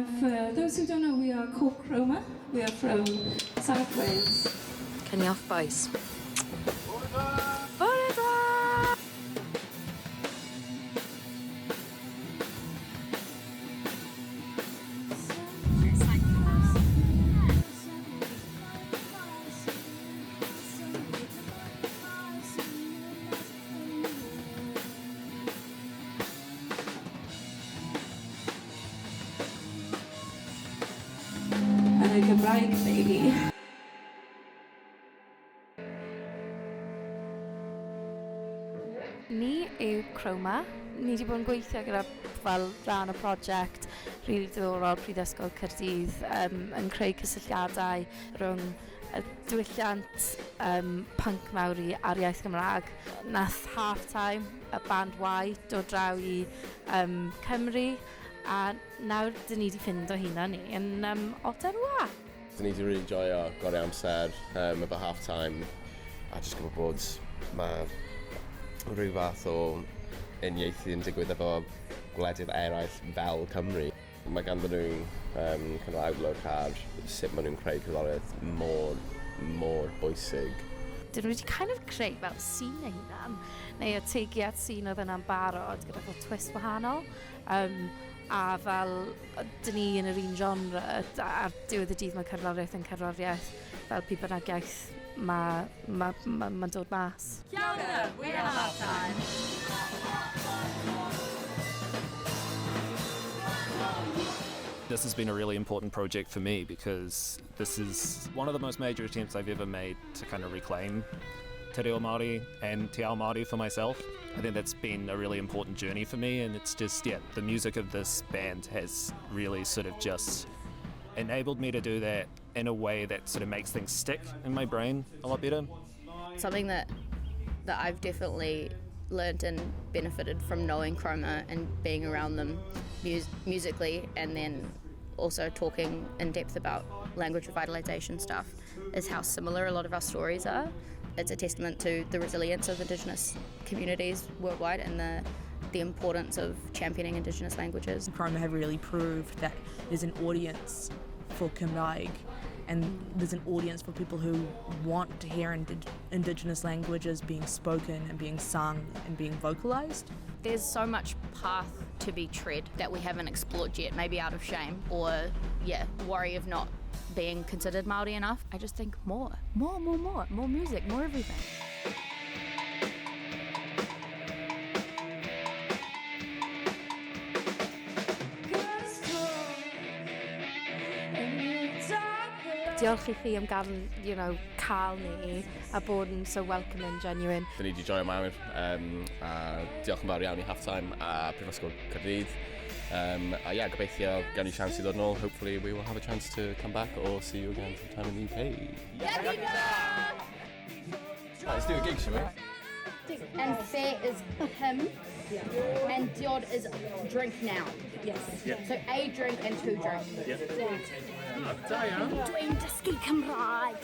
For those who don't know, we are called Chroma. We are from South Wales. Can you off, boys? And a Cymraeg baby. Ni yw Chroma. Ni wedi bod yn gweithio gyda fel rhan y prosiect rili diddorol Prifysgol Caerdydd yn creu cysylltiadau rhwng y diwylliant pync Māori a'r iaith Cymraeg. Nath half-time y band Y dod draw i Cymru a nawr dyn ni wedi ffindo hynna ni yn Aotearoa. Dyn ni wedi really joio gorau amser efo half-time a jyst gwybod bod mae rhyw fath o uniaethu yn digwydd efo gwledydd eraill fel Cymru. Mae ganddyn nhw outlook ar sut maen nhw'n creu cerddoriaeth mor bwysig. Dyn nhw wedi creu fel scene ei hunan, neu y teigiad scene oedd yna'n barod gyda fel twist wahanol. A fel dyn ni yn yr un genre, ar diwedd y dydd mae cerddoriaeth fel pi bynnag iaith mae'n dod mas. Kia ora, we're at half-time. This has been a really important project for me because this is one of the most major attempts I've ever made to kind of reclaim Te Reo Māori and Te Ao Māori for myself. I think that's been a really important journey for me, and it's just, the music of this band has really sort of just enabled me to do that in a way that sort of makes things stick in my brain a lot better. Something that I've definitely learned and benefited from knowing Chroma and being around them musically, and then also talking in depth about language revitalisation stuff, is how similar a lot of our stories are. It's a testament to the resilience of Indigenous communities worldwide and the importance of championing Indigenous languages. Chroma have really proved that there's an audience for Cymraeg, and there's an audience for people who want to hear Indigenous languages being spoken and being sung and being vocalised. There's so much path to be tread that we haven't explored yet, maybe out of shame or, worry of not being considered Māori enough. I just think more music, more everything. Diolch I chi am cael ni a bod yn so welcoming, genuine. Dyn ni wedi joio mawr a diolch yn fawr iawn I half-time a Prifysgol Caerdydd. Gobeithio gawn ni siawns I ddod nôl. Hopefully we will have a chance to come back or see you again sometime in the UK. Let's do a gig, shall we? And fair is him, and diod is drink now. Yes. Yep. So a drink and two drink. Yep. Dwi'n dysgu Cymraeg.